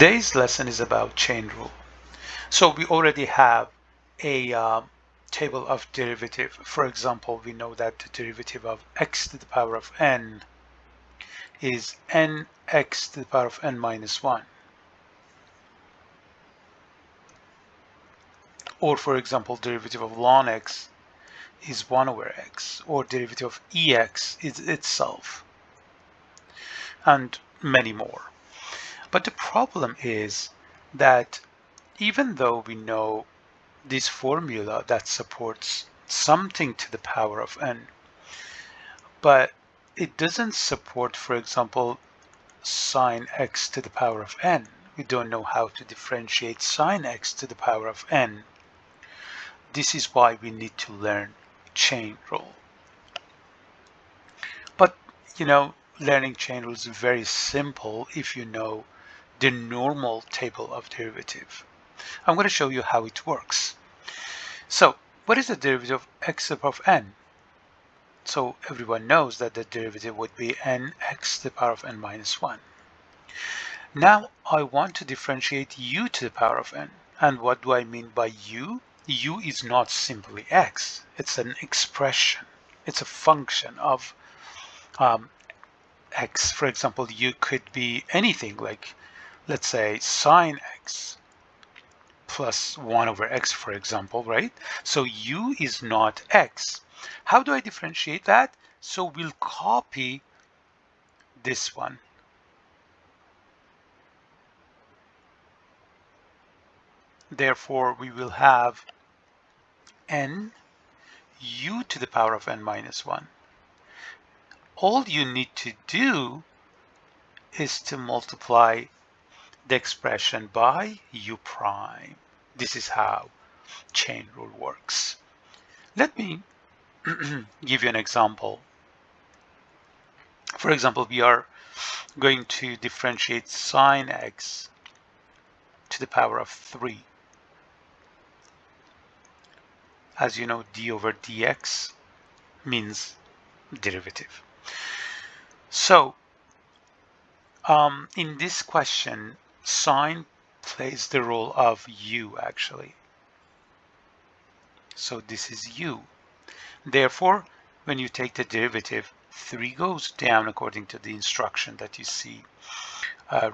Today's lesson is about chain rule. So we already have a table of derivative. For example, we know that the derivative of x to the power of n is nx to the power of n minus 1. Or for example, derivative of ln x is 1 over x, or derivative of ex is itself, and many more. But the problem is that even though we know this formula that supports something to the power of n, but it doesn't support, for example, sine x to the power of n. We don't know how to differentiate sine x to the power of n. This is why we need to learn chain rule. But learning chain rule is very simple if you know the normal table of derivative. I'm going to show you how it works. So what is the derivative of x to the power of n? So everyone knows that the derivative would be nx to the power of n minus 1. Now I want to differentiate u to the power of n. And what do I mean by u? U is not simply x. It's an expression. It's a function of x. For example, u could be anything like, let's say, sine x plus 1 over x, for example, right? So u is not x. How do I differentiate that? So we'll copy this one. Therefore, we will have n u to the power of n minus 1. All you need to do is to multiply the expression by u prime. This is how chain rule works. Let me give you an example. For example, we are going to differentiate sine x to the power of 3. As you know, d over dx means derivative. So in this question, sine plays the role of u actually. So this is u. Therefore, when you take the derivative, 3 goes down according to the instruction that you see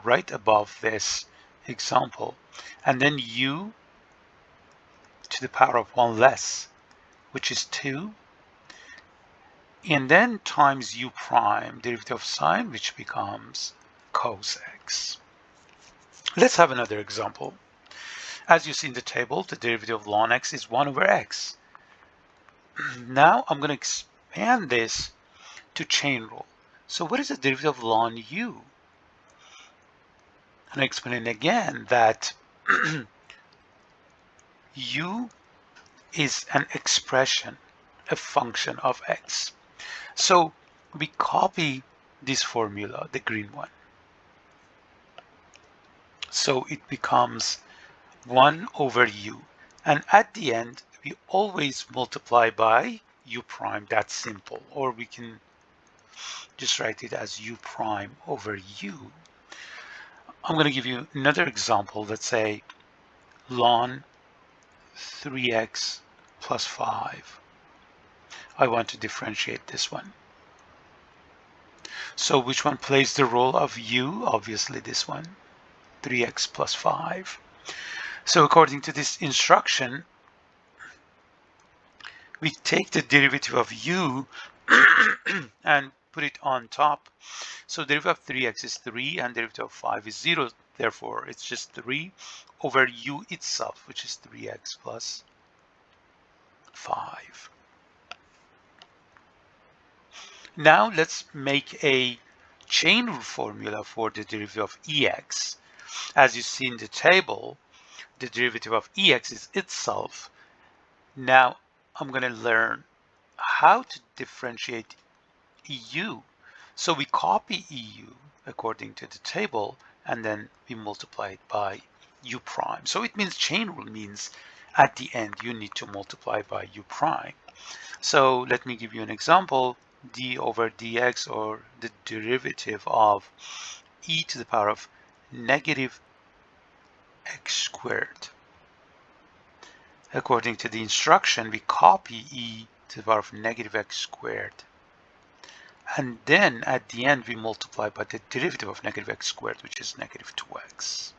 right above this example. And then u to the power of 1 less, which is 2. And then times u prime, derivative of sine, which becomes cos x. Let's have another example. As you see in the table, the derivative of ln x is 1 over x. Now I'm going to expand this to chain rule. So what is the derivative of ln u? And I explain again that u is an expression, a function of x. So we copy this formula, the green one. So it becomes 1 over u. And at the end, we always multiply by u prime. That's simple. Or we can just write it as u prime over u. I'm going to give you another example. Let's say ln 3x plus 5. I want to differentiate this one. So which one plays the role of u? Obviously this one, 3x plus 5. So according to this instruction, we take the derivative of u and put it on top. So derivative of 3x is 3 and derivative of 5 is 0. Therefore, it's just 3 over u itself, which is 3x plus 5. Now let's make a chain rule formula for the derivative of ex. As you see in the table, the derivative of ex is itself. Now I'm going to learn how to differentiate eu. So we copy eu according to the table, and then we multiply it by u prime. So it means chain rule means at the end you need to multiply by u prime. So let me give you an example. D over dx, or the derivative of e to the power of negative x squared. According to the instruction, we copy e to the power of negative x squared. And then at the end, we multiply by the derivative of negative x squared, which is negative 2x.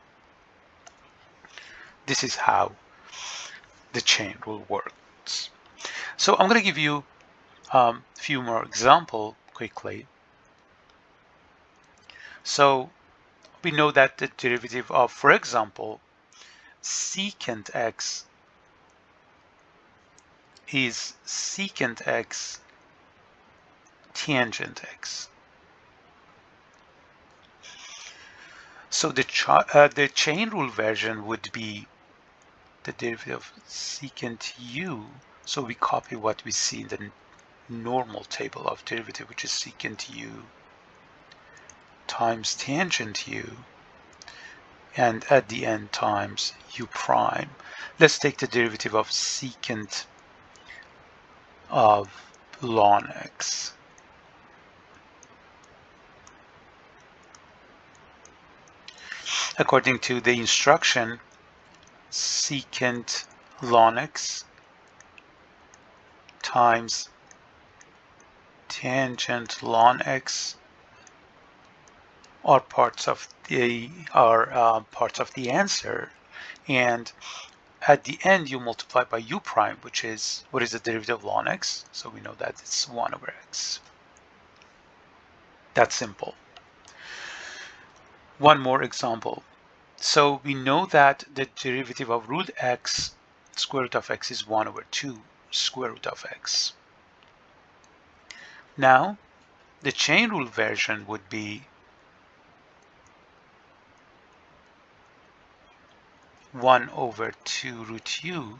This is how the chain rule works. So I'm going to give you a few more examples quickly. So we know that the derivative of, for example, secant x is secant x tangent x. So the chain rule version would be the derivative of secant u. So we copy what we see in the normal table of derivative, which is secant u times tangent u, and at the end times u prime. Let's take the derivative of secant of ln x. According to the instruction, secant ln x times tangent ln x are parts of the answer, and at the end you multiply by u prime, which is, what is the derivative of ln x? So we know that it's 1 over x. That's simple. One more example. So we know that the derivative of root x square root of x is 1 over 2 square root of x. Now the chain rule version would be 1 over 2 root u.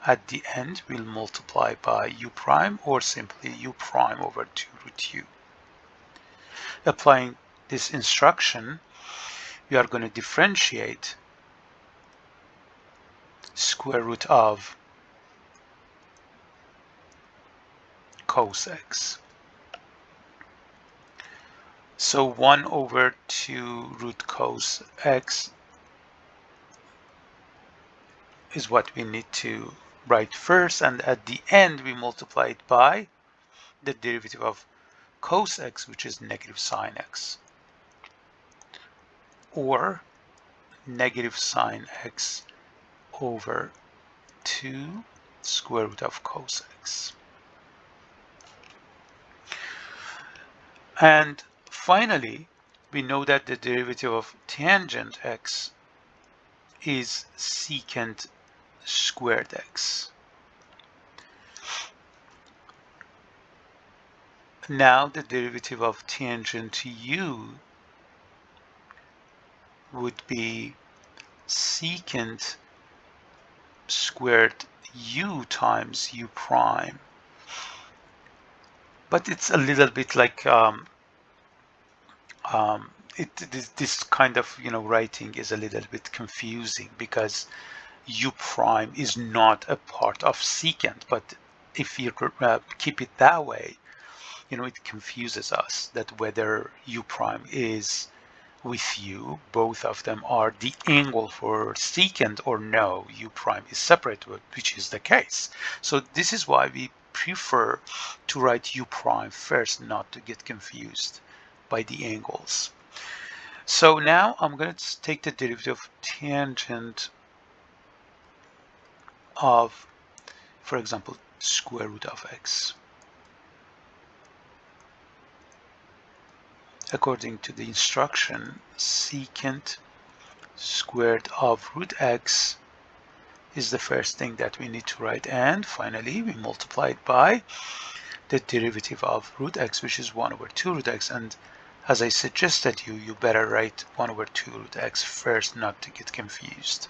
At the end we'll multiply by u prime, or simply u prime over 2 root u. Applying this instruction, we are going to differentiate square root of cos x. So 1 over 2 root cos x is what we need to write first, and at the end we multiply it by the derivative of cos x, which is negative sine x, or negative sine x over 2 square root of cos x. And finally, we know that the derivative of tangent x is secant squared x. Now the derivative of tangent u would be secant squared u times u prime. But it's a little bit like this kind of writing is a little bit confusing, because u prime is not a part of secant. But if you keep it that way, it confuses us that whether u prime is with u, both of them are the angle for secant, or no, u prime is separate, which is the case. So this is why we prefer to write u prime first, not to get confused by the angles. So now I'm going to take the derivative of tangent of, for example, square root of x. According to the instruction, secant squared of root x is the first thing that we need to write, and finally we multiply it by the derivative of root x, which is 1 over 2 root x. And as I suggested you better write 1 over 2 root x first, not to get confused.